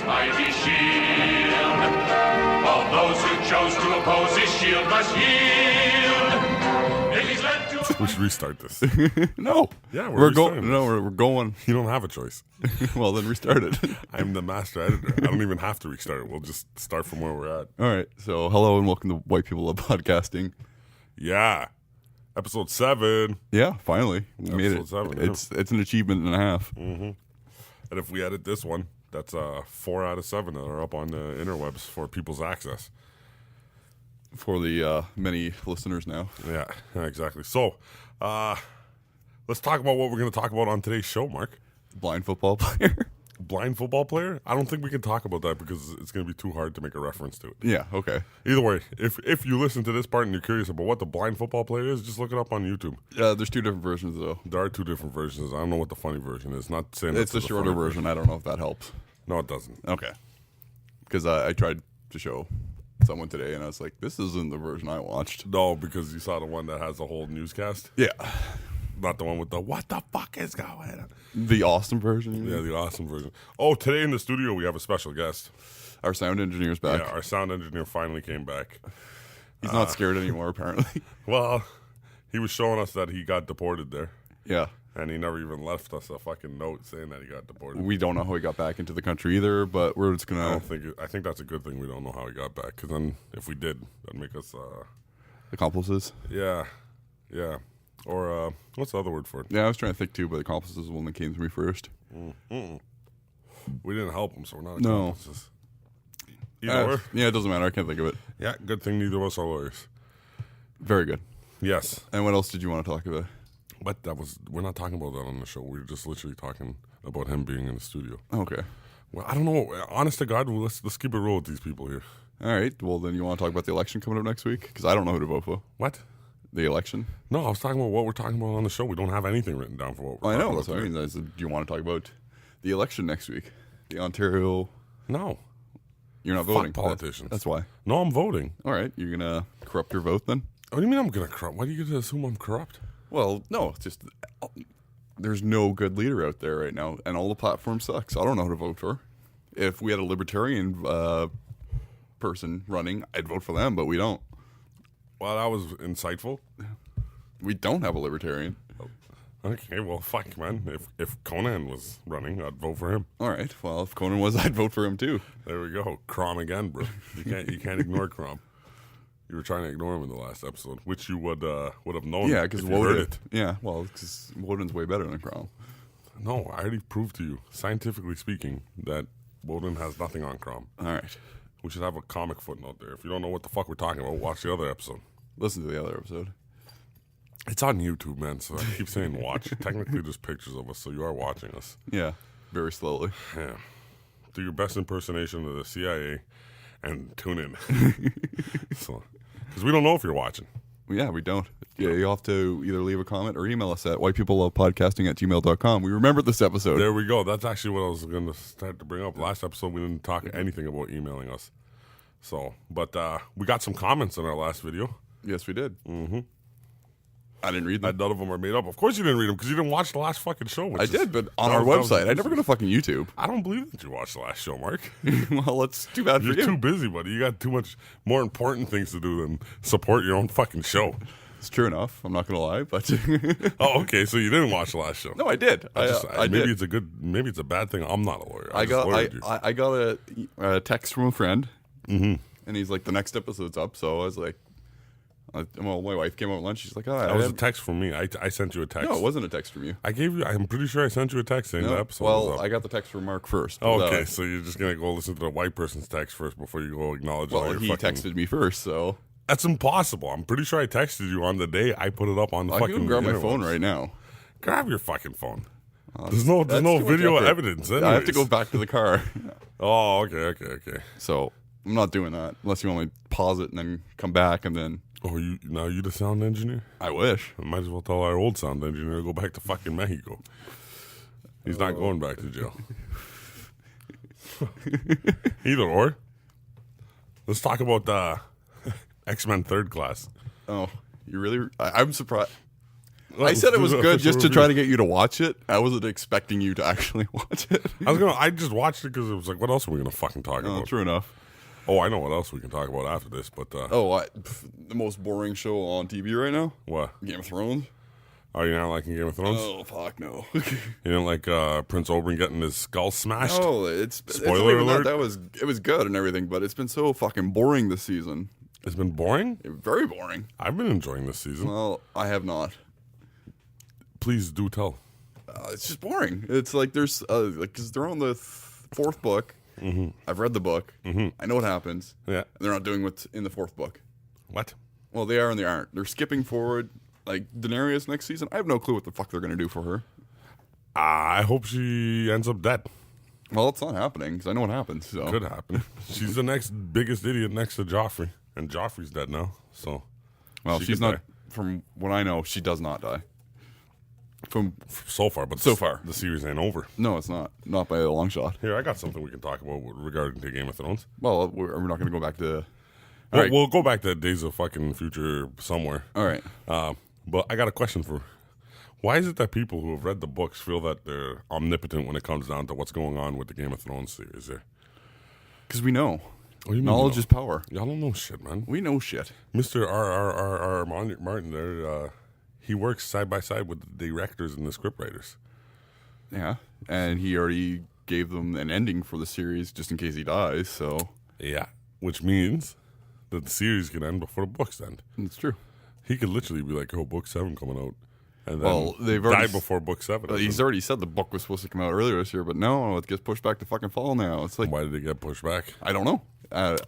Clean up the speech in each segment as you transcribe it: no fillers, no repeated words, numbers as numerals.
mighty shield. All those who chose to oppose his shield must yield. If he's led to We should restart this. No. Yeah, we're restarting going. No, we're going. You don't have a choice. Well, then restart it. I'm the master editor. I don't even have to restart it. We'll just start from where we're at. All right. So, hello and welcome to White People Love Podcasting. Yeah. Episode 7. Yeah, finally we made it. Episode 7, yeah. It's an achievement and a half. And if we edit this one, that's 4 out of 7 that are up on the interwebs for people's access. For the many listeners now. Yeah, exactly. So, let's talk about what we're going to talk about on today's show, Mark. Blind football player. Blind football player? I don't think we can talk about that because it's going to be too hard to make a reference to it. Yeah. Okay. Either way, if you listen to this part and you're curious about what the blind football player is, just look it up on YouTube. There's two different versions though. There are 2 different versions. I don't know what the funny version is. Not saying It's the shorter version. I don't know if that helps. No, it doesn't. Okay. Because I tried to show someone today, and I was like, "This isn't the version I watched." No, because you saw the one that has the whole newscast. Yeah. Not the one with the "What the fuck is going on?" The awesome version. You mean? Yeah, the awesome version. Oh, today in the studio we have a special guest. Our sound engineer's back. Yeah, our sound engineer finally came back. He's not scared anymore, apparently. Well, he was showing us that he got deported there, Yeah. and he never even left us a fucking note saying that he got deported. We don't know how he got back into the country either, but we're just gonna I think that's a good thing. We don't know how he got back, because then if we did, that'd make us accomplices. yeah. Or what's the other word for it? Yeah, I was trying to think too, but accomplices is the one that came to me first. We didn't help him, so we're not No. accomplices. Either way. Yeah, it doesn't matter. I can't think of it. Yeah, good thing neither of us are lawyers. Very good. Yes. And what else did you want to talk about? But we're not talking about that on the show. We're just literally talking about him being in the studio. Okay. Well, I don't know. Honest to God, let's keep it real with these people here. All right. Well, then you want to talk about the election coming up next week? Because I don't know who to vote for. What? The election? No, I was talking about what we're talking about on the show. We don't have anything written down for what we're I talking know. about That's what I today. mean. I said, do you want to talk about the election next week? The Ontario. No. You're not Fuck voting. politicians. That's why. No, I'm voting. All right. You're going to corrupt your vote then? What do you mean I'm going to corrupt? Why do you get to assume I'm corrupt? Well, no. It's just there's no good leader out there right now, and all the platform sucks. I don't know who to vote for. If we had a libertarian person running, I'd vote for them, but we don't. Well, that was insightful. We don't have a libertarian. Okay, well, fuck, man. If Conan was running, I'd vote for him. All right. Well, if Conan was, I'd vote for him too. There we go. Crom again, bro. You can't ignore Crom. You were trying to ignore him in the last episode, which you would have known. Yeah, because if you heard Woden. it. Yeah, well, because Woden's way better than Crom. No, I already proved to you, scientifically speaking, that Woden has nothing on Crom. All right. We should have a comic footnote there. If you don't know what the fuck we're talking about, watch the other episode. Listen to the other episode. It's on YouTube, man, so I keep saying watch. Technically, there's pictures of us, so you are watching us. Yeah, very slowly. Yeah. Do your best impersonation of the CIA and tune in. So, because we don't know if you're watching. Yeah, we don't. Yeah, you have to either leave a comment or email us at whitepeoplelovepodcasting@gmail.com. We remembered this episode. There we go. That's actually what I was going to start to bring up. Last episode, we didn't talk anything about emailing us. So, but we got some comments in our last video. Yes, we did. Mm-hmm. I didn't read them. None of them are made up. Of course you didn't read them because you didn't watch the last fucking show. I did, but on our website. I never go to fucking YouTube. I don't believe that you watched the last show, Mark. Well, it's too bad for You're you. too busy, buddy. You got too much more important things to do than support your own fucking show. It's true enough. I'm not going to lie, but Oh, okay. So you didn't watch the last show. no, I did. I maybe did. it's a good. Maybe it's a bad thing. I'm not a lawyer. I just got a text from a friend, and he's like, "The next episode's up." So I was like, "Well, my wife came out at lunch. She's like, oh, that was a text from me. I sent you a text. No, it wasn't a text from you. I gave you. I'm pretty sure I sent you a text saying the episode was Well, up. I got the text from Mark first. Oh, but, okay, so you're just gonna go listen to the white person's text first before you go acknowledge all Well, your he fucking... texted me first, so That's impossible. I'm pretty sure I texted you on the day I put it up on the I fucking. can grab my interwebs. phone right now. Grab your fucking phone. There's no That's too much video effort. evidence. I have to go anyways. back to the car. Oh, okay. So I'm not doing that unless you want me to pause it and then come back and then. Oh, you the sound engineer? I wish. I might as well tell our old sound engineer to go back to fucking Mexico. He's not going back to jail. Either or. Let's talk about X-Men Third Class. Oh, you really? I'm surprised. I said it was good just to try to get you to watch it. I wasn't expecting you to actually watch it. I just watched it because it was like, what else are we gonna fucking talk about? True enough. Oh, I know what else we can talk about after this, but The most boring show on TV right now? what? Game of Thrones? Are you not liking Game of Thrones? Oh, fuck no. You didn't like Prince Oberyn getting his skull smashed? No, it's Spoiler not even alert. It was good and everything, but it's been so fucking boring this season. It's been boring? Very boring. I've been enjoying this season. Well, I have not. Please do tell. It's just boring. It's like there's because they're on the fourth book. Mm-hmm. I've read the book. Mm-hmm. I know what happens. Yeah. And they're not doing what's in the fourth book. What? Well, they are and they aren't. They're skipping forward. Like Daenerys next season, I have no clue what the fuck they're going to do for her. I hope she ends up dead. Well, it's not happening because I know what happens. So. Could happen. She's the next biggest idiot next to Joffrey, and Joffrey's dead now. So, well, she she's could not. die. From what I know, she does not die. From So far, but So far. the series ain't over. no, it's not by a long shot. Here, I got something we can talk about regarding to Game of Thrones. Well, we're not going to go back to. We'll go back to Days of fucking Future somewhere. All right. But I got a question for. Why is it that people who have read the books feel that they're omnipotent when it comes down to what's going on with the Game of Thrones series? There, Because we know. What do you mean Knowledge you is power. Y'all don't know shit, man. We know shit. Mr. R. Martin there, he works side by side with the directors and the scriptwriters. Yeah. And he already gave them an ending for the series just in case he dies, so. Yeah, which means that the series can end before the books end. It's true. He could literally be like, "Oh, book 7 coming out," and then Well, they've already die before book 7. He's already said the book was supposed to come out earlier this year, but no, it gets pushed back to fucking fall now. It's like, Why did it get pushed back? I don't know.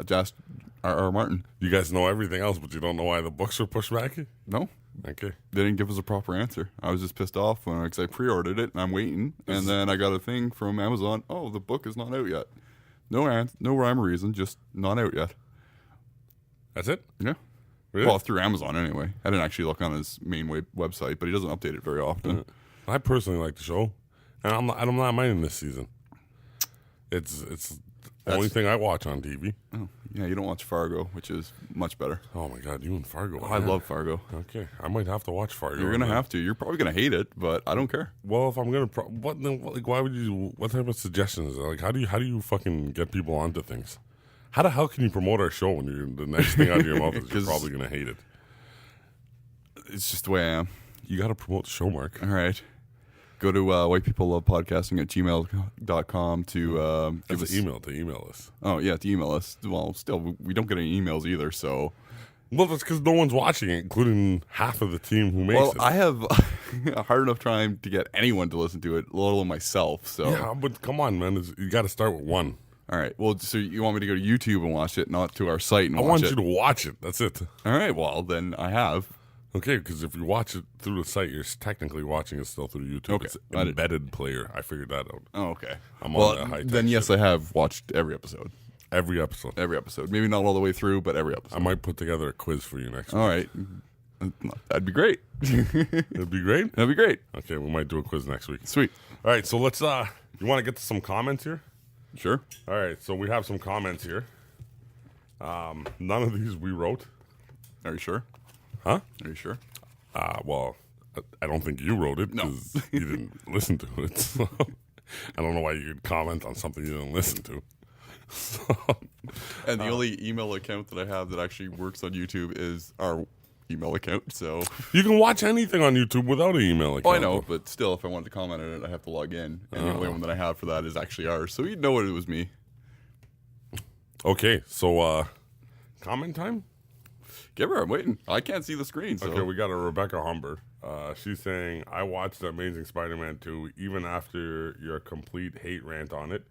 Just R. Martin. You guys know everything else, but you don't know why the books were pushed back? No. Okay. They didn't give us a proper answer. I was just pissed off because I pre-ordered it and I'm waiting, and then I got a thing from Amazon. Oh, the book is not out yet. No rhyme or reason, just not out yet. That's it? Yeah. Really? Well, through Amazon anyway. I didn't actually look on his main website, but he doesn't update it very often. I personally like the show, and I'm not minding this season. It's the only thing I watch on TV. Oh, yeah, you don't watch Fargo, which is much better. Oh my god, you and Fargo. I love Fargo. Okay, I might have to watch Fargo. You're gonna have to. You're probably gonna hate it, but I don't care. Well, if I'm gonna, what then? Like, why would you? What type of suggestions? Like, how do you fucking get people onto things? How the hell can you promote our show when the next thing out of your mouth is you're probably gonna hate it? It's just the way I am. You got to promote the show, Mark. All right. Go to whitepeoplelovepodcasting at gmail.com to give That's us an email to email us. Oh, yeah, to email us. Well, still, we don't get any emails either, so. Well, that's because no one's watching it, including half of the team who makes Well, it. I have a hard enough time to get anyone to listen to it, let alone myself, so. Yeah, but come on, man. You got to start with one. All right. Well, so you want me to go to YouTube and watch it, not to our site and I watch want it? you to watch it. That's it. All right. Well, then I have. Okay, because if you watch it through the site, you're technically watching it still through YouTube. Okay, It's got it. embedded player. I figured that out. Oh, okay. I'm well, on that high-tech then yes, shit. I have watched every episode. Every episode. Every episode. Maybe not all the way through, but every I episode. might put together a quiz for you next All week. right. That'd be great. It'd be great. That'd be great. Okay, we might do a quiz next week. Sweet. All right, so let's. You want to get to some comments here? Sure. All right, so we have some comments here. None of these we wrote. Are you sure? Huh? Are you sure? Well, I don't think you wrote it No. because you didn't listen to it. So I don't know why you'd comment on something you didn't listen to. So, And the only email account that I have that actually works on YouTube is our email account. So. you can watch anything on YouTube without an email account. Oh, I know, but still, if I wanted to comment on it, I have to log in, and the only one that I have for that is actually ours. So you'd know it was me. Okay, so comment time. Give her. I'm waiting. I can't see the screen. So. Okay, we got a Rebecca Humber. She's saying, I watched The Amazing Spider-Man 2 even after your complete hate rant on it,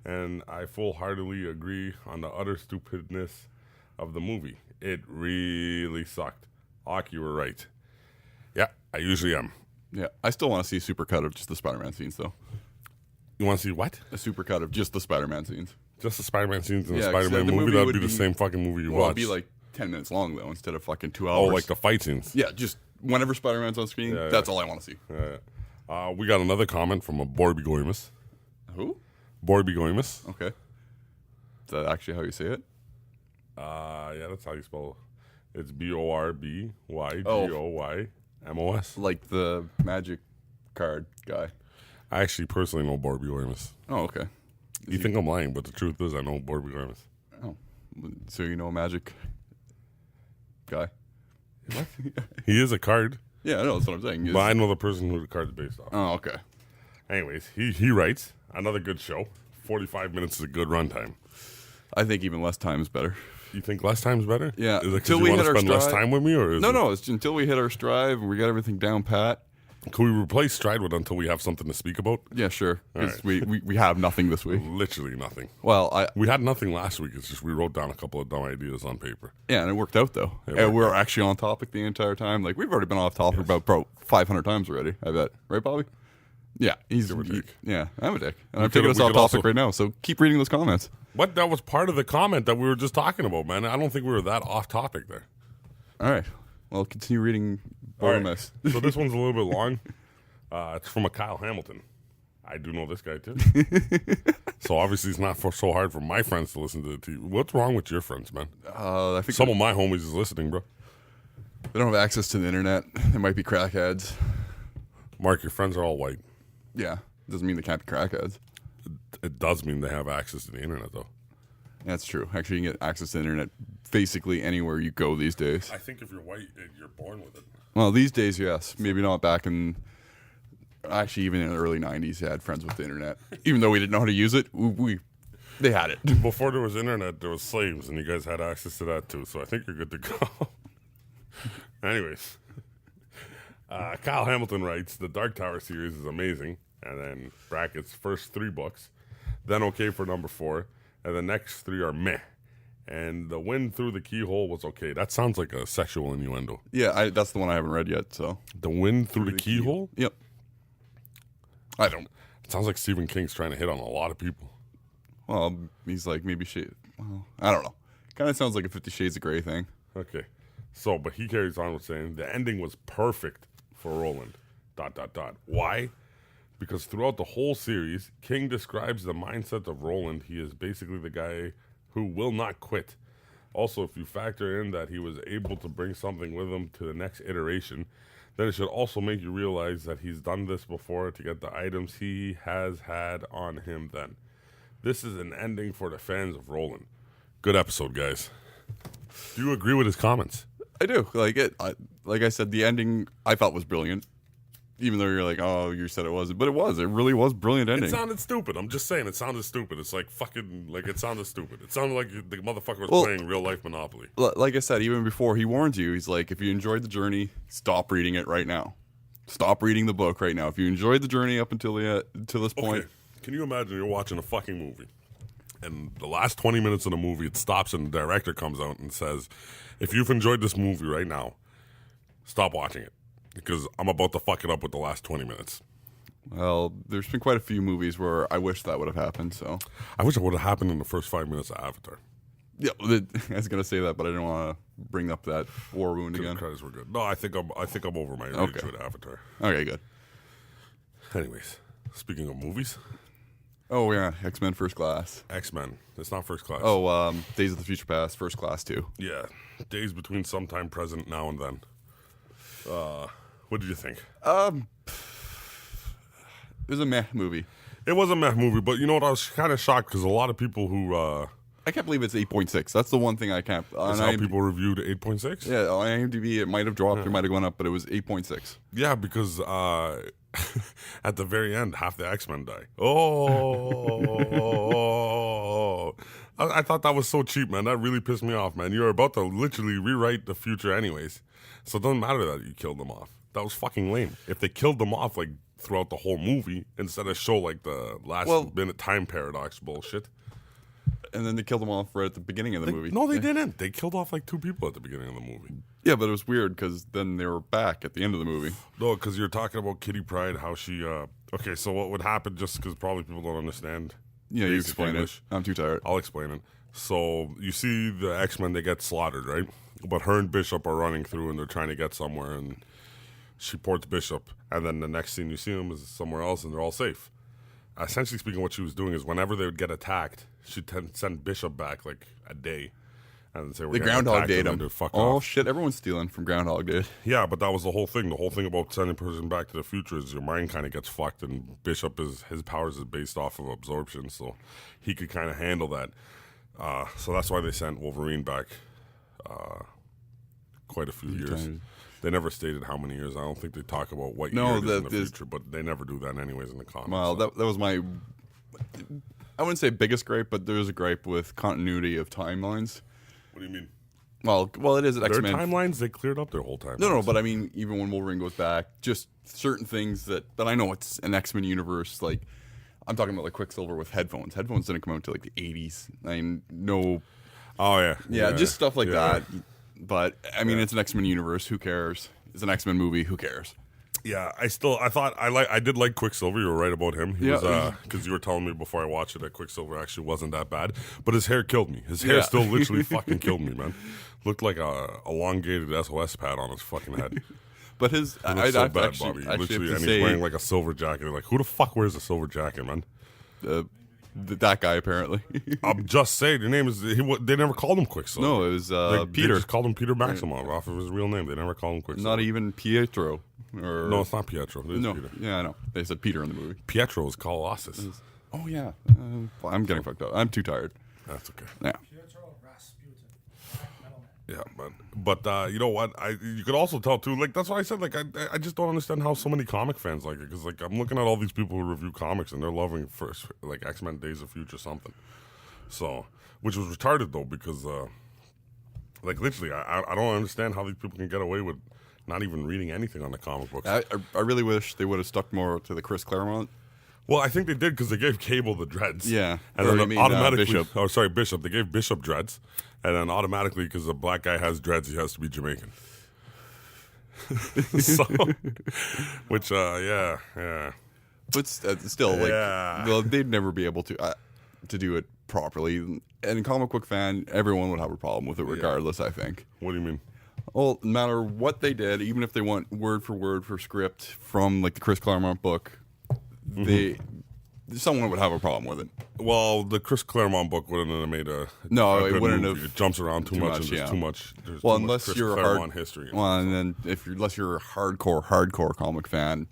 and I full-heartedly agree on the utter stupidness of the movie. It really sucked. Hawk, you were right. Yeah, I usually am. Yeah, I still want to see a supercut of just the Spider-Man scenes, though. You want to see what? A supercut of just the Spider-Man scenes. Just the Spider-Man scenes in the Yeah, 'cause Spider-Man the movie? movie That'd would be the be- same fucking movie you Well, watch. it'd be like 10 minutes long, though, instead of fucking 2 oh, hours. like the fight scenes. Yeah, just whenever Spider-Man's on screen, Yeah, that's yeah. all I want to see. We got another comment from a Borby Goimus. Who? Borby Goimus. Okay. Is that actually how you say it? Yeah, that's how you spell it. It's BORBYGOY. MOS. Like the Magic card guy. I actually personally know Borby Ormus. Oh, okay. You think I'm lying, but the truth is I know Borby Ormus. Oh, so you know a Magic guy? He is a card, Yeah, I know. That's what I'm saying. but I know the person who the card's based off. Oh, okay. Anyways, he writes, another good show. 45 minutes is a good runtime. I think even less time is better. You think less time's better? Yeah. Is it because Until you we want to hit our spend less stride. time with me? Or is No, it's until we hit our stride and we got everything down pat. Can we replace stride with until we have something to speak about? Yeah, sure. Because right. we have nothing this week. Literally nothing. Well, We had nothing last week. It's just we wrote down a couple of dumb ideas on paper. yeah, and it worked out, though. It And worked we're actually on topic the entire time. Like, we've already been off topic about 500 times already, I bet. Right, Bobby? Yeah. Give or take. Yeah, I'm a dick. And I'm could- taking us we off could topic also- right now, so keep reading those comments. But that was part of the comment that we were just talking about, man. I don't think we were that off topic there. All right. Well, continue reading All right. Boromist. So this one's a little bit long. It's from a Kyle Hamilton. I do know this guy too. So obviously it's not so hard for my friends to listen to the TV. What's wrong with your friends, man? I think Some of my homies is listening, bro. they don't have access to the internet. They might be crackheads. Mark, your friends are all white. Yeah. Doesn't mean they can't be crackheads. It does mean they have access to the internet, though. That's true. Actually, you can get access to the internet basically anywhere you go these days. I think if you're white, you're born with it. Well, these days, yes. Maybe not back in... Actually, even in the early 90s, you had friends with the internet. Even though we didn't know how to use it, they had it. Before there was internet, there was slaves, and you guys had access to that too. So I think you're good to go. Anyways, Kyle Hamilton writes, the Dark Tower series is amazing. And then brackets, first 3 books. Then okay for number 4. And the next 3 are meh. And the wind through the keyhole was okay. That sounds like a sexual innuendo. Yeah, that's the one I haven't read yet, so... The wind through the keyhole? Yep. I don't... It sounds like Stephen King's trying to hit on a lot of people. Well, he's like, maybe well, I don't know. Kind of sounds like a 50 Shades of Grey thing. Okay. So, but he carries on with saying the ending was perfect for Roland. ... Why? Because throughout the whole series, King describes the mindset of Roland. He is basically the guy who will not quit. Also, if you factor in that he was able to bring something with him to the next iteration, then it should also make you realize that he's done this before to get the items he has had on him then. This is an ending for the fans of Roland. Good episode, guys. Do you agree with his comments? I do. Like I said, the ending I thought was brilliant. Even though you're like, oh, you said it wasn't. But it was. It really was brilliant ending. It sounded stupid. I'm just saying, it sounded stupid. It's like fucking, like it sounded stupid. It sounded like the motherfucker was playing real life Monopoly. Like I said, even before he warns you, he's like, if you enjoyed the journey, stop reading it right now. Stop reading the book right now. If you enjoyed the journey up until this point. Okay. Can you imagine you're watching a fucking movie, and the last 20 minutes of the movie, it stops and the director comes out and says, if you've enjoyed this movie right now, stop watching it. Because I'm about to fuck it up with the last 20 minutes. Well, there's been quite a few movies where I wish that would have happened. So I wish it would have happened in the first 5 minutes of Avatar. yeah, I was gonna say that, but I didn't want to bring up that war wound again. The credits were good. No, I think I'm over my rage with Avatar. Okay, good. Anyways, speaking of movies, Oh yeah, X-Men First Class. X-Men. It's not First Class. Oh, Days of the Future Past First Class too. Yeah, days between sometime present, now and then. What did you think? It was a meh movie. It was a meh movie, but you know what? I was kind of shocked because a lot of people who I can't believe it's 8.6. That's the one thing I can't. that's how people reviewed 8.6. Yeah, on IMDb it might have dropped, it might have gone up, but it was 8.6. Yeah, because at the very end, half the X-Men die. Oh, I thought that was so cheap, man. That really pissed me off, man. You're about to literally rewrite the future anyways, so it doesn't matter that you killed them off. That was fucking lame. If they killed them off like throughout the whole movie instead of show like the last minute time paradox bullshit. And then they killed them off right at the beginning of the movie. No, they didn't. They killed off like 2 people at the beginning of the movie. Yeah, but it was weird because then they were back at the end of the movie. No, because you're talking about Kitty Pryde, how she... okay, so what would happen, just because probably people don't understand... Yeah, you basic explain English. it. I'm too tired. I'll explain it. So you see the X-Men, they get slaughtered, right? But her and Bishop are running through and they're trying to get somewhere, and she ports Bishop, and then the next scene you see them is somewhere else and they're all safe. Essentially speaking, what she was doing is whenever they would get attacked, she'd send Bishop back like a day, And say we're The getting Groundhog attacked Day and them. they do fuck Oh off. shit! Everyone's stealing from Groundhog Day. Yeah, but that was the whole thing. The whole thing about sending a person back to the future is your mind kind of gets fucked, and Bishop his powers is based off of absorption, so he could kind of handle that. So that's why they sent Wolverine back quite a few years. They never stated how many years. I don't think they talk about what year it is in the future, but they never do that anyways in the comics. Well, so. that was my, I wouldn't say biggest gripe, but there's a gripe with continuity of timelines. What do you mean? Well, it is an Their X-Men. timelines, they cleared up their whole timeline. No, but I mean, even when Wolverine goes back, just certain things that I know it's an X-Men universe. Like, I'm talking about like Quicksilver with headphones. Headphones didn't come out until like the 80s. I mean, no. Oh, yeah. Yeah, just stuff like yeah. that. But, I mean, it's an X-Men universe. Who cares? It's an X-Men movie. Who cares? Yeah, I did like Quicksilver. You were right about him. He was because you were telling me before I watched it that Quicksilver actually wasn't that bad, but his hair killed me. His hair still literally fucking killed me, man. Looked like a elongated SOS pad on his fucking head. But his, It so bad, Bobby. Literally, and he's wearing like a silver jacket. Like, who the fuck wears a silver jacket, man? that guy apparently. I'm just saying, your name is. They never called him Quicksilver. No, it was They Peter. just called him Peter Maximoff off of his real name. They never called him Quicksilver. Not even Pietro. Or No, it's not Pietro. It is no. Peter. Yeah, I know. They said Peter in the movie. Pietro is Colossus. Oh yeah. I'm getting fucked up. I'm too tired. That's okay. Yeah. Pietro Rasputin, Black Metal Man. Yeah, man. But you know what? You could also tell too. Like that's why I said. Like I just don't understand how so many comic fans like it. Because like I'm looking at all these people who review comics and they're loving first like X-Men Days of Future something. So which was retarded though because like literally I don't understand how these people can get away with not even reading anything on the comic books. I really wish they would have stuck more to the Chris Claremont. Well, I think they did because they gave Cable the dreads. Yeah. And Or then you mean, automatically, Bishop. oh sorry, Bishop. They gave Bishop dreads, and then automatically because the black guy has dreads, he has to be Jamaican. So, which yeah. But still, like, Yeah. well, they'd never be able to do it properly. And a comic book fan, everyone would have a problem with it regardless, I think. What do you mean? Well, no matter what they did, even if they went word for script from like the Chris Claremont book, someone would have a problem with it. Well, the Chris Claremont book wouldn't have made a No, it good wouldn't movie. have It jumps around too much, and there's yeah. too much. There's Well, too much unless Chris you're Claremont history. Well, and then unless you're a hardcore comic fan,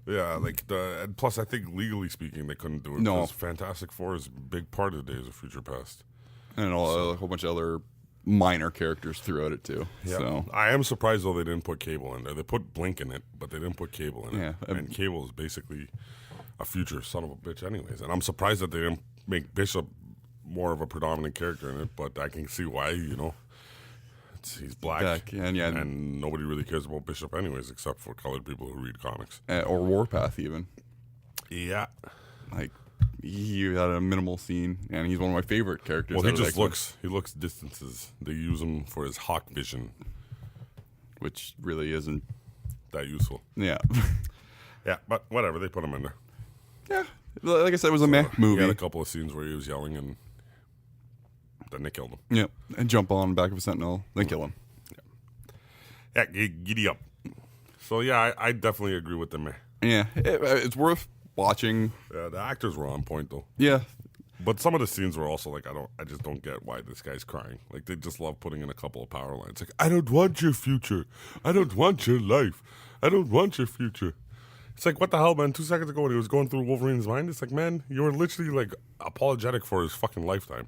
Yeah, like and plus I think legally speaking they couldn't do it. No. because Fantastic Four is a big part of Days of Future Past. and a whole bunch of other minor characters throughout it too. Yeah, So I am surprised though they didn't put Cable in there. They put Blink in it, but they didn't put Cable in it. Yeah. And Cable is basically a future son of a bitch, anyways. And I'm surprised that they didn't make Bishop more of a predominant character in it. But I can see why. You know, he's black, and nobody really cares about Bishop, anyways, except for colored people who read comics. or Warpath even. Yeah. Like he had a minimal scene, and he's one of my favorite characters. Well, he out of just X-Men, looks distances. They use him for his hawk vision. which really isn't. That useful. Yeah, Yeah, but whatever. They put him in there. yeah. Like I said, it was a meh He movie. had a couple of scenes where he was yelling, and then they killed him. Yeah, and jump on the back of a Sentinel, then kill him. Yeah, giddy up. So yeah, I definitely agree with them. Yeah, it's worth watching. Yeah, the actors were on point though, Yeah, but some of the scenes were also like I just don't get why this guy's crying. Like they just love putting in a couple of power lines. Like I don't want your future. I don't want your life. I don't want your future. It's like what the hell, man? 2 seconds ago when he was going through Wolverine's mind, it's like man, you were literally like apologetic for his fucking lifetime.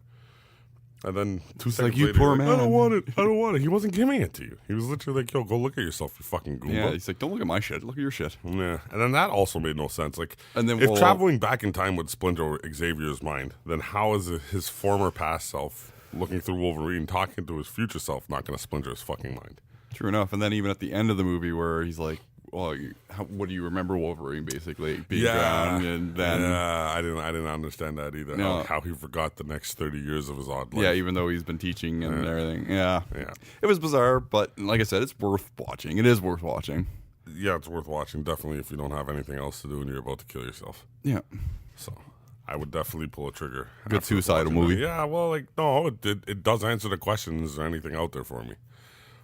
And then 2 seconds like, you later, poor you're like, I man. don't want it. I don't want it. He wasn't giving it to you. He was literally like, yo, go look at yourself, you fucking Goomba. yeah. He's like, don't look at my shit. Look at your shit. Yeah, and then that also made no sense. Like, And then, if well- traveling back in time would splinter Xavier's mind, then how is his former past self looking through Wolverine, talking to his future self, not going to splinter his fucking mind? True enough. And then even at the end of the movie, where he's like, "Well, what do you remember Wolverine basically being drowned?" And then I didn't understand that either. No. How he forgot the next 30 years of his odd life. yeah, even though he's been teaching and everything. Yeah, Yeah. It was bizarre, but like I said, it's worth watching. It is worth watching. Yeah, it's worth watching. Definitely, if you don't have anything else to do and you're about to kill yourself. Yeah, So, I would definitely pull a trigger. Good after suicidal watching that. movie. Yeah, well, like no, it does answer the question: is there anything out there for me?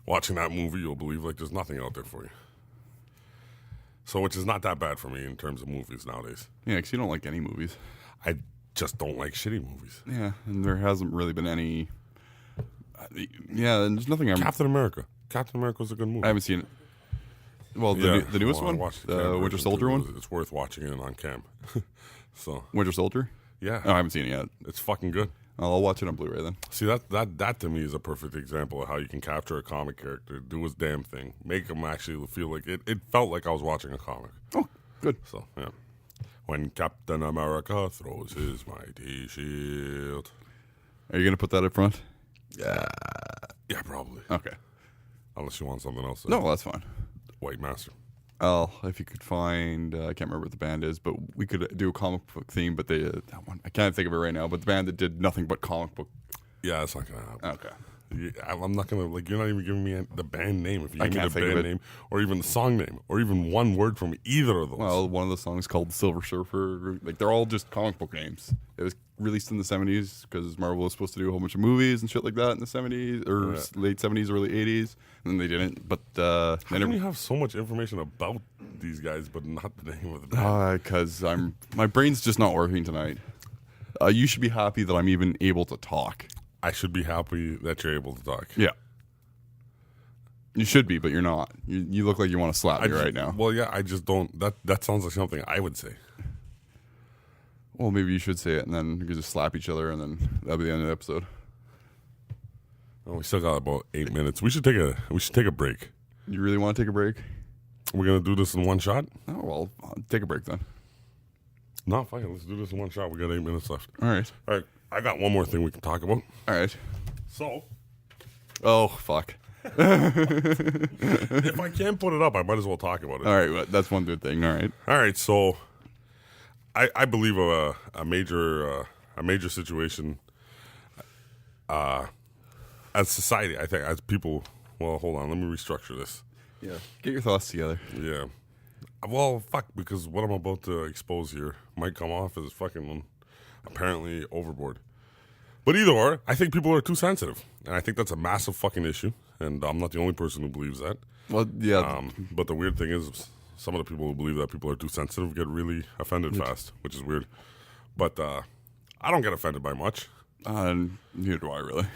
Watching that movie, you'll believe like there's nothing out there for you. So, which is not that bad for me in terms of movies nowadays. yeah, because you don't like any movies. I just don't like shitty movies. Yeah, and there hasn't really been any Yeah, and there's nothing. Captain America. Captain America was a good movie. I haven't seen it. Well, the newest I one, watched the cam Winter version, Soldier too. one. It's worth watching it on cam. So Winter Soldier. yeah, Oh, I haven't seen it yet. it's fucking good. I'll watch it on Blu-ray then. See, that to me is a perfect example of how you can capture a comic character, do his damn thing, make him actually feel like it. It felt like I was watching a comic. Oh, good. So yeah, when Captain America throws his mighty shield. Are you gonna put that up front? Yeah, probably. Okay. Unless you want something else. No, that's fine. White Master. Oh, if you could find, I can't remember what the band is, but we could do a comic book theme. But that one, I can't think of it right now. But the band that did nothing but comic book. Yeah, it's not gonna happen. Okay. I'm not gonna you're not even giving me the band name. If you I give me can't the think of band it. name or even the song name or even one word from either of those. Well, one of the songs called Silver Surfer. Like they're all just comic book names. It was released in the 70s because Marvel was supposed to do a whole bunch of movies and shit like that in the 70s or late 70s, early 80s, and then they didn't. But how can you have so much information about these guys but not the name of the band? because my brain's just not working tonight. You should be happy that I'm even able to talk. I should be happy that you're able to talk. Yeah. You should be, but you're not. You look like you want to slap me right now. Well, yeah, I just don't. That sounds like something I would say. Well, maybe you should say it, and then we could just slap each other, and then that'll be the end of the episode. Oh, we still got about 8 minutes. We should take a break. You really want to take a break? We're gonna do this in one shot. Oh well, take a break then. No, fine. Let's do this in one shot. We got 8 minutes left. All right. All right. I got one more thing we can talk about. All right. So, Oh fuck. if I can't put it up, I might as well talk about it. All right, well, that's one good thing. All right. All right, so I believe a major situation as society. I think as people. Well, hold on. Let me restructure this. Yeah. Get your thoughts together. Yeah. Well, fuck, because what I'm about to expose here might come off as fucking apparently overboard. But either or, I think people are too sensitive, and I think that's a massive fucking issue. And I'm not the only person who believes that. Well, yeah. But the weird thing is, some of the people who believe that people are too sensitive get really offended fast, which is weird. But I don't get offended by much. Neither do I really.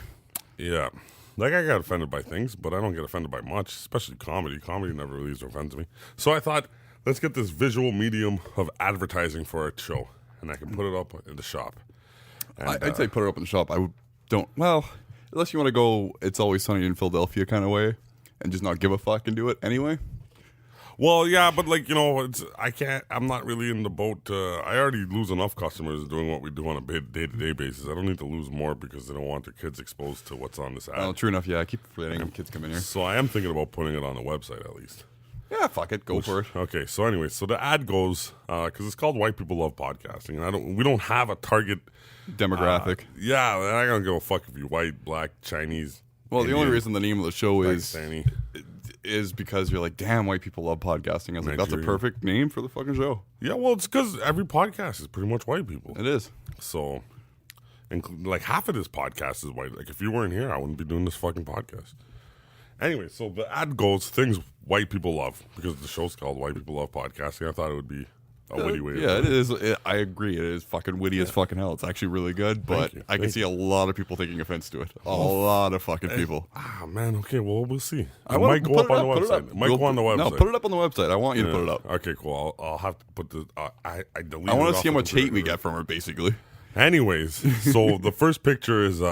Yeah. Like, I get offended by things, but I don't get offended by much, especially comedy. Comedy never really offends me. So I thought, let's get this visual medium of advertising for our show, and I can put it up in the shop. And, I'd say put it up in the shop. Well, unless you want to go It's Always Sunny in Philadelphia kind of way and just not give a fuck and do it anyway. Well, yeah, but I'm not really in the boat. I already lose enough customers doing what we do on a day-to-day basis. I don't need to lose more because they don't want their kids exposed to what's on this ad. Well, true enough, yeah. I keep forgetting kids come in here. So I am thinking about putting it on the website at least. Yeah, fuck it. Go for it. Okay, so anyway, so the ad goes, because it's called White People Love Podcasting, and we don't have a target Demographic. Yeah, I don't give a fuck if you're white, black, Chinese. Well, Indian, the only reason the name of the show Pakistani. is because you're like, damn, white people love podcasting. I was like, that's a Nigerian. perfect name for the fucking show. Yeah, well, it's because every podcast is pretty much white people. It is. So, and like half of this podcast is white. Like if you weren't here, I wouldn't be doing this fucking podcast. Anyway, so the ad goes, things white people love, because the show's called White People Love Podcasting. I thought it would be a witty way. Yeah, it is. I agree. It is fucking witty as fucking hell. It's actually really good, but I can see a lot of people taking offense to it. A lot of fucking people. Ah, man. Okay, well, we'll see. I It wanna might go put up it on the put it website. up. It might go on the website. No, put it up on the website. I want you to put it up. Okay, cool. I'll have to put the. I deleted. I want it to off see how the much hate we computer. get from her, basically. Anyways, so the first picture is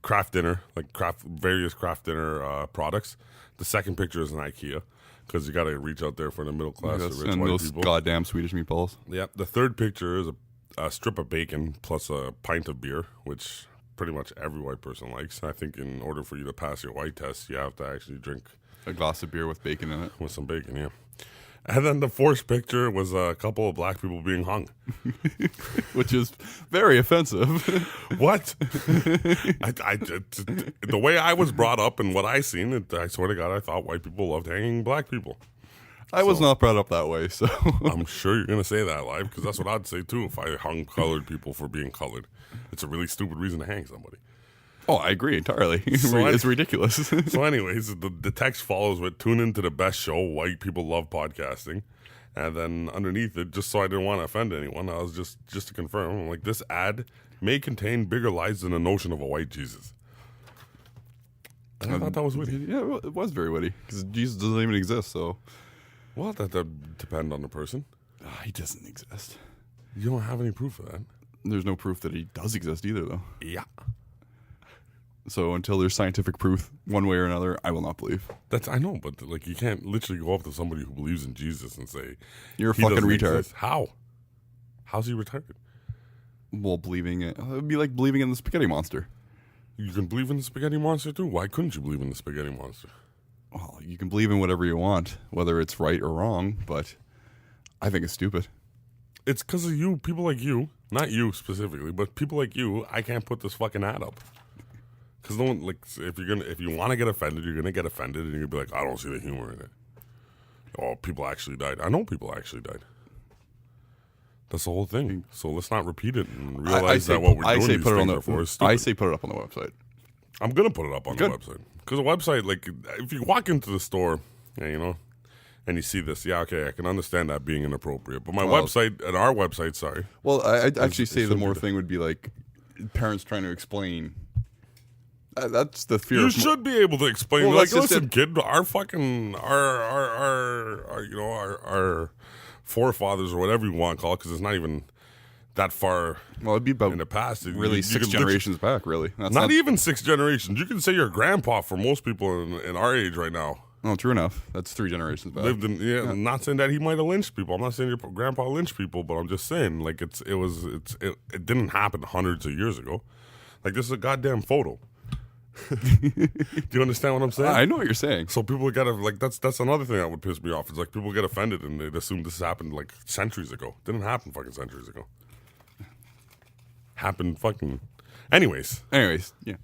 craft dinner, like various craft dinner products. The second picture is an IKEA, because you got to reach out there for the middle class, the rich and white those people. goddamn Swedish meatballs. Yep. The third picture is a strip of bacon plus a pint of beer, which pretty much every white person likes. I think in order for you to pass your white test, you have to actually drink A glass of beer with bacon in it. with some bacon, yeah. And then the fourth picture was a couple of black people being hung. Which is very offensive. What? The way I was brought up and what I seen, I swear to God, I thought white people loved hanging black people. I was not brought up that way, so. I'm sure you're going to say that live, because that's what I'd say too if I hung colored people for being colored. It's a really stupid reason to hang somebody. Oh, I agree entirely. So It's ridiculous. So anyways, the text follows with tune into the best show, White People Love Podcasting. And then underneath it, just so I didn't want to offend anyone, I was just to confirm, I'm like, this ad may contain bigger lies than the notion of a white Jesus. I thought that was witty. Yeah, well, it was very witty because Jesus doesn't even exist. So, Well, that depends on the person. he doesn't exist. You don't have any proof of that. There's no proof that he does exist either, though. Yeah. So until there's scientific proof, one way or another, I will not believe. I know, but like you can't literally go up to somebody who believes in Jesus and say You're a he fucking doesn't retard. exist. How? How's he retarded? Well, believing it would be like believing in the spaghetti monster. You can believe in the spaghetti monster too. Why couldn't you believe in the spaghetti monster? Well, you can believe in whatever you want, whether it's right or wrong, but I think it's stupid. It's because of you, people like you, not you specifically, but people like you. I can't put this fucking ad up because no one like if you want to get offended, you're gonna get offended, and you're gonna be like, I don't see the humor in it. Oh, people actually died. I know people actually died. That's the whole thing. So let's not repeat it and realize that what we're doing these things are for is stupid. I say put it up on the website. I'm gonna put it up on the website because the website, like, if you walk into the store, and you see this, okay, I can understand that being inappropriate. But my website and our website, sorry. Well, I'd actually say the more be- thing would be like parents trying to explain. That's the fear. You of should be able to explain. Well, Like, that's just listen, kid, our fucking our forefathers or whatever you want to call it, because it's not even that far. Well, it'd be about in the past. really You 6 can generations back. Really, that's not even 6 generations. You can say your grandpa for most people in our age right now. Oh, true enough. That's 3 generations back. Lived in, I'm not saying that he might have lynched people. I'm not saying your grandpa lynched people, but I'm just saying, like, it didn't happen hundreds of years ago. Like, this is a goddamn photo. Do you understand what I'm saying? I know what you're saying. So people gotta, like, that's another thing that would piss me off. It's like people get offended and they assume this happened like centuries ago. Didn't happen fucking centuries ago. Happened fucking. Anyways, yeah.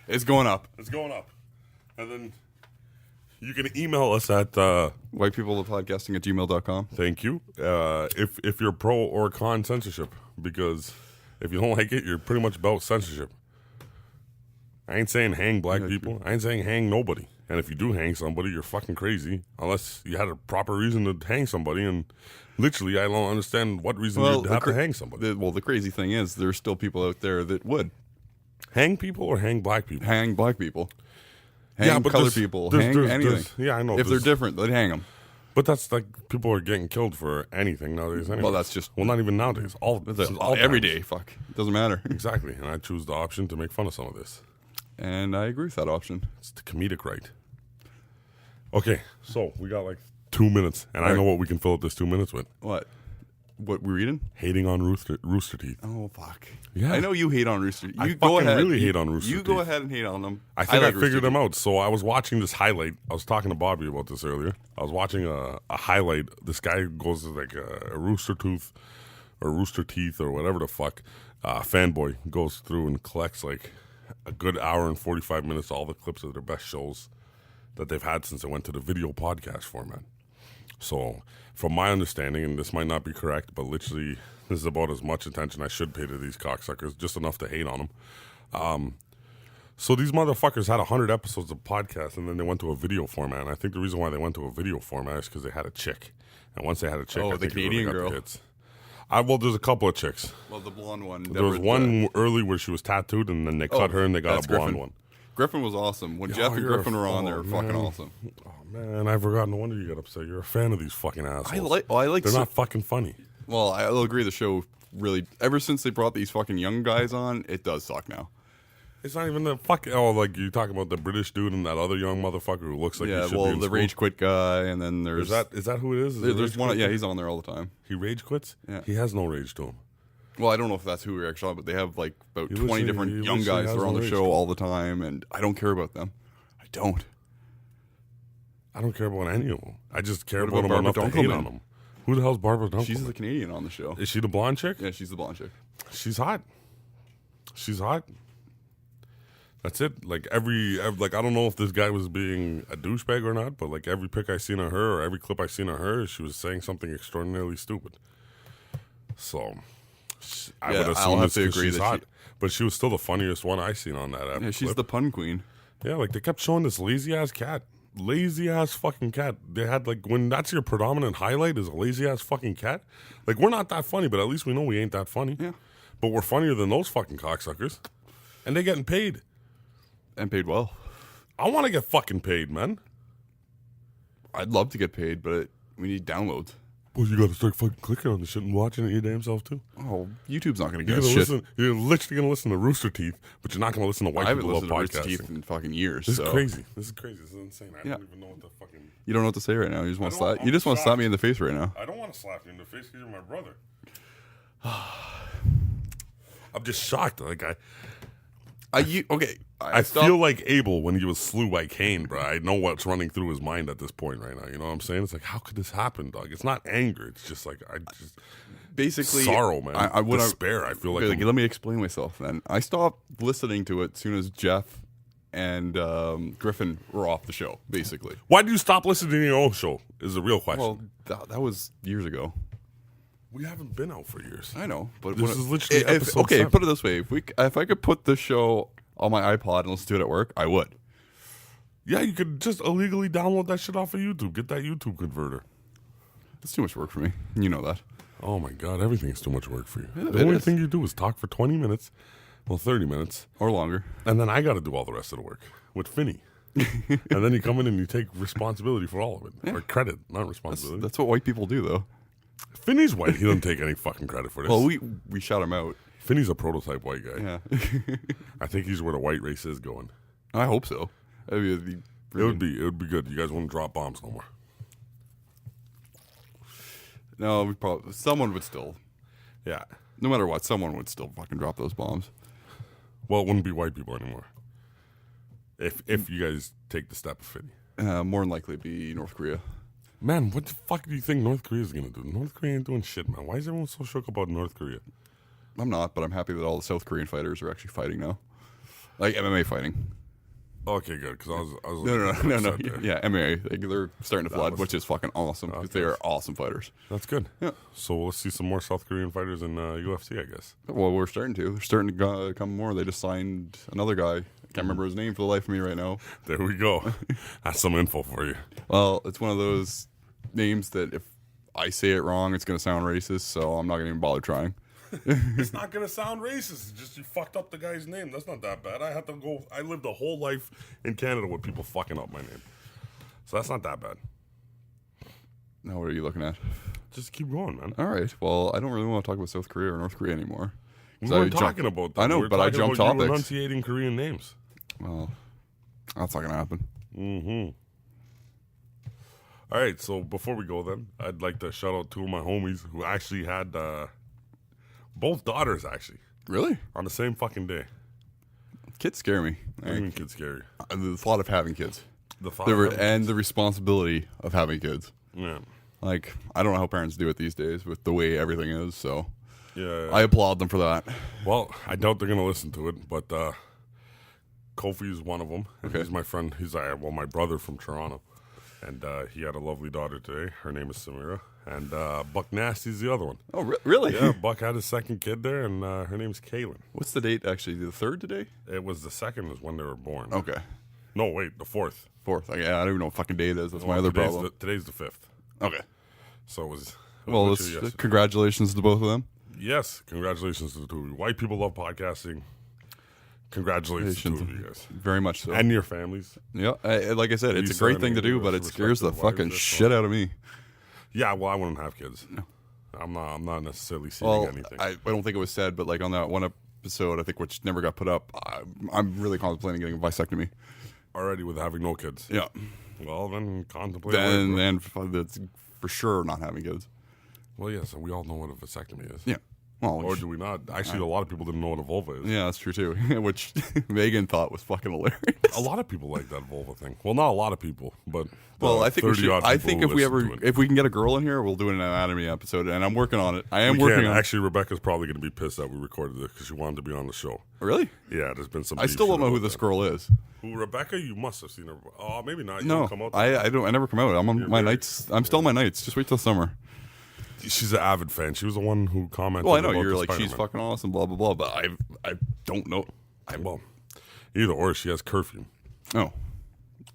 It's going up. it's going up, and then you can email us at. Whitepeoplepodcasting@gmail.com. Thank you. If you're pro or con censorship, because if you don't like it, you're pretty much about censorship. I ain't saying hang black people. I ain't saying hang nobody. And if you do hang somebody, you're fucking crazy. Unless you had a proper reason to hang somebody. And literally, I don't understand what reason you'd have to hang somebody. The crazy thing is, there's still people out there that would Hang people or hang black people? hang black people, hang but colored people, hang anything. Yeah, I know. If they're different, they'd hang them. But that's like people are getting killed for anything nowadays. Anyway. Well, that's just not even nowadays. All every times. day. Fuck, it doesn't matter. Exactly, and I choose the option to make fun of some of this. And I agree with that option. It's the comedic right. Okay, so we got like 2 minutes, and I know what we can fill up this 2 minutes with. What we reading? Hating on Rooster Teeth. Oh fuck! Yeah. I know you hate on Rooster. I You go fucking ahead. really hate on Rooster You Teeth. go ahead and hate on them. I think I like Rooster figured them Teeth. out. So I was watching this highlight. I was talking to Bobby about this earlier. I was watching a highlight. This guy goes to like a Rooster Teeth or whatever the fuck. Fanboy goes through and collects like a good hour and 45 minutes, all the clips of their best shows that they've had since they went to the video podcast format. So from my understanding, and this might not be correct, but literally this is about as much attention I should pay to these cocksuckers, just enough to hate on them. So these motherfuckers had 100 episodes of podcasts, and then they went to a video format. And I think the reason why they went to a video format is because they had a chick. And once they had a chick, Oh, I the think it really Canadian got the girl. hits. Well, there's a couple of chicks. Well, the blonde one. There was one early where she was tattooed, and then they cut her, and they got that's a blonde Griffin. one. Griffin was awesome. When Jeff and you're Griffin were on, they were fucking man. awesome. Oh man, I've forgotten. No wonder you get upset. You're a fan of these fucking assholes. I like. They're not fucking funny. Well, I'll agree. The show really, ever since they brought these fucking young guys on, it does suck now. It's not even the fucking. Oh, like you talking about the British dude and that other young motherfucker who looks like he should be in the school? rage quit guy, and then there's Is that who it is? there's one. Yeah, he's on there all the time. He rage quits. Yeah. He has no rage to him. Well, I don't know if that's who we're actually on, but they have like about He 20 looks like- different he young looks like he guys that has are on no the rage show to him. all the time, and I don't care about them. I don't. I don't care about any of them. I just care What about about them enough Barbara to hate Dunkelman? on them. Who the hell's Barbara Dunkelman? She's the Canadian on the show. Is she the blonde chick? Yeah, she's the blonde chick. She's hot. She's hot. That's it. Like every like I don't know if this guy was being a douchebag or not, but like every pic I seen of her or every clip I seen of her, she was saying something extraordinarily stupid. So I would I'll assume have it's to 'cause agree she's that hot. But she was still the funniest one I seen on that. Yeah, she's clip. the pun queen. Yeah, like they kept showing this lazy ass cat. Lazy ass fucking cat. They had like when that's your predominant highlight is a lazy ass fucking cat. Like we're not that funny, but at least we know we ain't that funny. Yeah. But we're funnier than those fucking cocksuckers. And they getting paid. And paid well. I want to get fucking paid, man. I'd love to get paid, but we need downloads. Well, you got to start fucking clicking on the shit and watching it your damn self too. Oh, YouTube's not going to You're get gonna us shit. listen. You're literally gonna listen to Rooster Teeth, but you're not gonna listen to White I haven't People Love listened to Rooster Podcasting. Teeth in fucking years. This so. is crazy. This is crazy. This is insane. I Yeah. don't even know what the fucking. You don't know what to say right now. You just want to I don't- slap. You just want to slap shocked. me in the face right now. I don't want to slap you in the face because you're my brother. I'm just shocked. Like I stopped- feel like Abel when he was slew by Cain, bro. I know what's running through his mind at this point right now. You know what I'm saying? It's like, how could this happen, dog? It's not anger. It's just like basically sorrow, man. I Despair. I feel like okay, let me explain myself. Then I stopped listening to it as soon as Jeff and Griffin were off the show. Basically, why do you stop listening to your own show? Is the real question. well, that was years ago. We haven't been out for years. I know, but This is literally episode okay. 7. Put it this way: if I could put this show on my iPod and listen to it at work, I would. Yeah, you could just illegally download that shit off of YouTube. Get that YouTube converter. It's too much work for me. You know that. Oh my god, everything is too much work for you. Yeah, The it only is. thing you do is talk for 20 minutes, well, 30 minutes, Or longer. and then I got to do all the rest of the work with Finney. And then you come in and you take responsibility for all of it, or credit, not responsibility. That's what white people do, though. Finney's white. He doesn't take any fucking credit for this. Well, we shout him out. Finney's a prototype white guy. Yeah, I think he's where the white race is going. I hope so. It would be good. You guys wouldn't drop bombs no more. No, we probably someone would still. Yeah. No matter what, someone would still fucking drop those bombs. Well, it wouldn't be white people anymore. If you guys take the step of Finney. More than likely be North Korea. Man, what the fuck do you think North Korea is going to do? North Korea ain't doing shit, man. Why is everyone so shook about North Korea? I'm not, but I'm happy that all the South Korean fighters are actually fighting now, like MMA fighting. Okay, good, because I was No. upset there. Yeah, MMA. They're starting to flood, was- which is fucking awesome because they are awesome fighters. That's good. Yeah. So let's see some more South Korean fighters in UFC, I guess. Well, we're starting to. They're starting to come more. They just signed another guy. I can't remember his name for the life of me right now. There we go. That's some info for you. Well, it's one of those names that if I say it wrong, it's going to sound racist, so I'm not going to even bother trying. It's not gonna sound racist. It's just you fucked up the guy's name. That's not that bad. I lived a whole life in Canada with people fucking up my name, so that's not that bad. Now, what are you looking at? Just keep going, man. All right. Well, I don't really want to talk about South Korea or North Korea anymore. We 'Cause weren't I talking about that. I know, We were but I talking jumped about you topics. enunciating Korean names. Well, that's not going to happen. Mm-hmm. All right, so before we go then, I'd like to shout out two of my homies who actually had both daughters actually Really? on the same fucking day. Kids scare me. What do you mean kids scary? The thought of having kids. The thought The of having and the responsibility of having kids. yeah. Like, I don't know how parents do it these days with the way everything is, so Yeah. I applaud them for that. Well, I doubt they're gonna listen to it, but Kofi's one of them. Okay. He's my friend. He's my brother from Toronto, and he had a lovely daughter today. Her name is Samira, and Buck Nasty's the other one. Oh, really? Yeah, Buck had his second kid there, and her name's Kaylin. What's the date, actually? The 3rd today? It was the second is when they were born. Okay. No, wait, the 4th. 4th. I don't even know what fucking day it is. That's my Well, other today's problem. Today's the 5th. Okay. So it was. Well, literally yesterday. congratulations to both of them. Yes, congratulations to the two of you. White people love podcasting. Congratulations to the two of you guys. Very much so. And your families. Yeah, like I said, it's a Lisa great and thing to do, Amy, but it scares the respective fucking wives, shit out of me. Yeah, well, I wouldn't have kids. No. I'm not necessarily seeing Well, anything. I don't think it was said, but like on that one episode, I think which never got put up, I'm really contemplating getting a vasectomy. Already with having no kids. Yeah. Well, then contemplate. away, bro. Then that's for sure not having kids. Well, yes, and we all know what a vasectomy is. Yeah. Well, Or do we not? Actually, a lot of people didn't know what a vulva is. yeah, that's true too. Which Megan thought was fucking hilarious. A lot of people like that vulva thing. Well, not a lot of people, but Well, I think we should. 30-odd I people think who if we listen to it. if we can get a girl in here, we'll do an anatomy episode, and I'm working on it. I am We working can. on it. Actually, Rebecca's probably going to be pissed that we recorded this because she wanted to be on the show. Really? Yeah, there's been some. I still don't know who this this girl is. Who Rebecca? You must have seen her. Oh, maybe not. You No, don't come out. I don't. I never come out. I'm on You're my very- nights. I'm still on my nights. Just wait till summer. She's an avid fan. She was the one who commented. Well, I know about you're the like she's Spider-Man. fucking awesome, blah blah blah. But I don't know. Well, either or, she has curfew, Oh,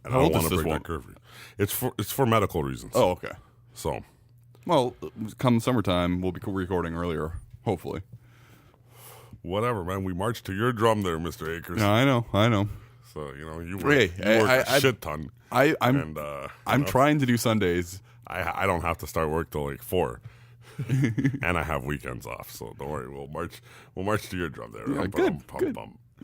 and How I old don't is want to this break one? that curfew. It's for medical reasons. oh, okay. So Well, come summertime, we'll be recording earlier, hopefully. whatever, man. We marched to your drum there, Mr. Akers. Yeah, I know. So, you know, you Hey, work a shit ton. I'm trying to do Sundays. I don't have to start work till like 4. And I have weekends off, so don't worry. We'll march to your drum there. Yeah, good.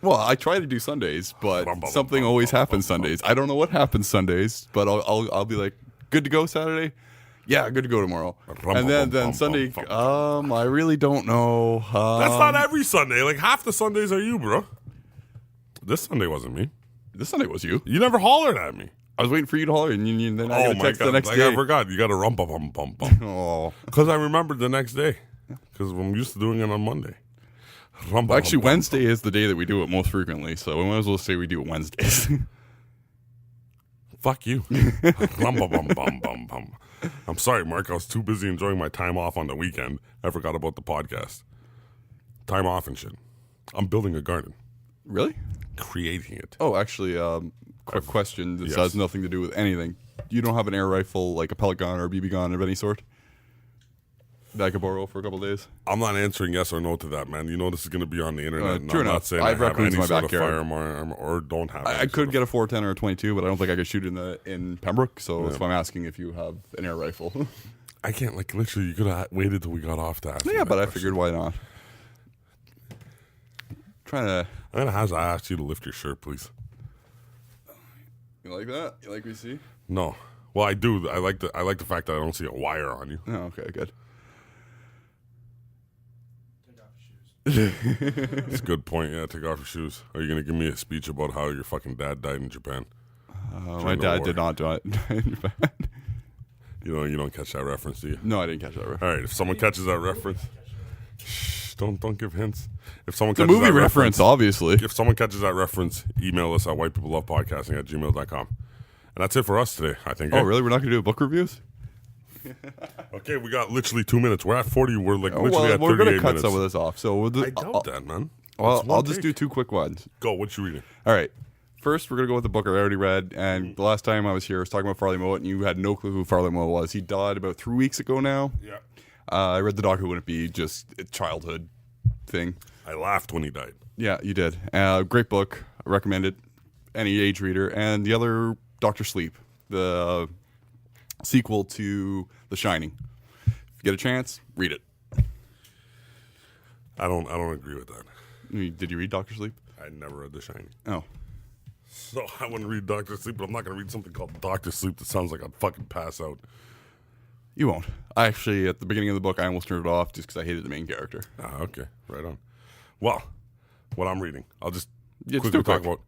Well, I try to do Sundays, but something always happens Sundays. I don't know what happens Sundays, but I'll be like, good to go Saturday? Yeah, good to go tomorrow. And then Sunday, I really don't know. That's not every Sunday. Like half the Sundays are you, bro. This Sunday wasn't me. This Sunday was you. You never hollered at me. I was waiting for you to holler, and then I got a text the next day. I forgot. You got to rump. Oh, because I remembered the next day. Because I'm used to doing it on Monday. Actually, Wednesday is the day that we do it most frequently, so we might as well say we do it Wednesdays. Fuck you. I'm sorry, Mark. I was too busy enjoying my time off on the weekend. I forgot about the podcast. Time off and shit. I'm building a garden. Really? Creating it. Oh, actually, quick question. This has nothing to do with anything. You don't have an air rifle, like a pellet gun or a BB gun of any sort? That I could borrow for a couple of days? I'm not answering yes or no to that, man. You know this is going to be on the internet. And true I'm enough. not saying I I have have raccoons any in my sort of backyard. firearm or don't have I could get a 410 or a 22, but I don't think I could shoot in Pembroke, so that's why I'm asking if you have an air rifle. I can't, like, literally, you could have waited till we got off to ask me Yeah, that but I question. figured why not? I'm going to have to ask you to lift your shirt, please. You like that? You like what you see? No. Well, I do. I like the fact that I don't see a wire on you. Oh, okay, good. Take off your shoes. That's a good point. Yeah, take off your shoes. Are you going to give me a speech about how your fucking dad died in Japan? My dad did not die in Japan. You don't catch that reference, do you? No, I didn't catch that reference. All right, if someone catches that reference, shh, don't give hints. If someone It's a catches movie that reference, obviously. if someone catches that reference, email us at whitepeoplelovepodcasting@gmail.com. And that's it for us today, I think. Oh, really? We're not going to do book reviews? Okay, we got literally 2 minutes. We're at 40. We're like literally at 38 we're going to cut minutes. some of this off. So I doubt that, man. Well, It's one I'll just take. do 2 quick ones. Go, what you reading? All right. First, we're going to go with the book I already read. And the last time I was here, I was talking about Farley Mowat, and you had no clue who Farley Mowat was. He died about 3 weeks ago now. Yeah. I read the doc. Who wouldn't be just a childhood thing? I laughed when he died. Yeah, you did. Great book. I recommend it. Any age reader. And the other, Dr. Sleep, the sequel to The Shining. If you get a chance, read it. I don't agree with that. Did you read Dr. Sleep? I never read The Shining. Oh. So I wouldn't read Dr. Sleep, but I'm not going to read something called Dr. Sleep that sounds like I'd fucking pass out. You won't. I actually, at the beginning of the book, I almost turned it off just because I hated the main character. Ah, okay. Right on. Well, what I'm reading, I'll just Yeah, quickly just do talk quick.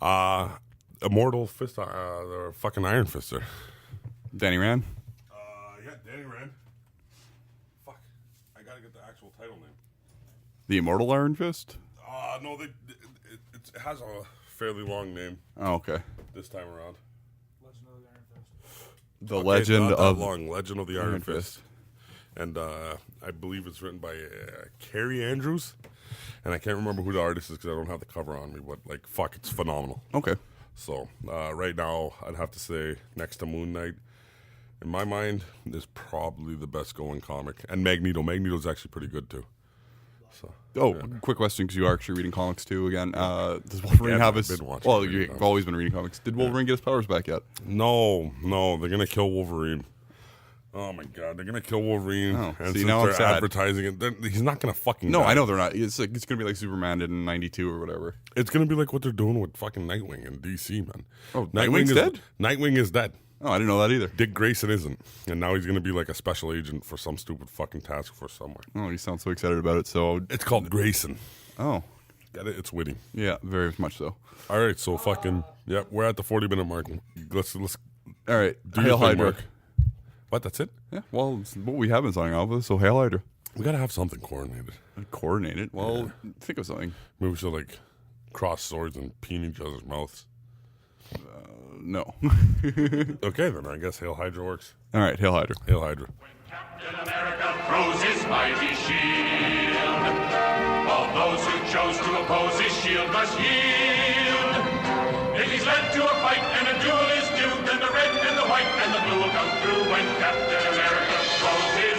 about Immortal Fist, the fucking Iron Fister. Danny Rand? Yeah, Danny Rand. Fuck. I got to get the actual title name. The Immortal Iron Fist? No, it has a fairly long name Oh, okay. this time around. Legend of the Iron Fist. The Okay, Legend not that of long. Legend of the Iron Fist. And I believe it's written by Carrie Andrews. And I can't remember who the artist is because I don't have the cover on me. But, like, fuck, it's phenomenal. Okay. So, right now, I'd have to say next to Moon Knight, in my mind, is probably the best going comic. And Magneto. Magneto's actually pretty good, too. So, Oh, quick question, because you are actually reading comics too again. Does Wolverine Yeah, have I've his... been watching Well, reading you've comics. always been reading comics. Did Wolverine get his powers back yet? No, they're going to kill Wolverine. Oh, my God. They're going to kill Wolverine. Oh, and see, since now I'm they're sad. advertising it, he's not going to fucking No, die. I know they're not. It's going to be like Superman did in 92 or whatever. It's going to be like what they're doing with fucking Nightwing in DC, man. Oh, Nightwing's dead? Nightwing is dead. Oh, I didn't know that either. Dick Grayson isn't. And now he's going to be like a special agent for some stupid fucking task force somewhere. Oh, you sound so excited about it, so... It's called Grayson. Oh, Get it? It's witty. yeah, very much so. All right, so fucking... Yeah, we're at the 40-minute mark. Let's All right, do Hail your thing, Hydra. Mark. What, that's it? Yeah, well, it's what we have been signing off with, so Hail Hydra. We got to have something coordinated. Coordinated? Well, think of something. Maybe we should, like, cross swords and peen each other's mouths. No. Okay, then I guess Hail Hydra works. All right, Hail Hydra. Hail Hydra. Captain America throws his mighty shield. All those who chose to oppose his shield must yield. If he's led to a fight and a duel is due, then the red and the white and the blue will come through when Captain America throws his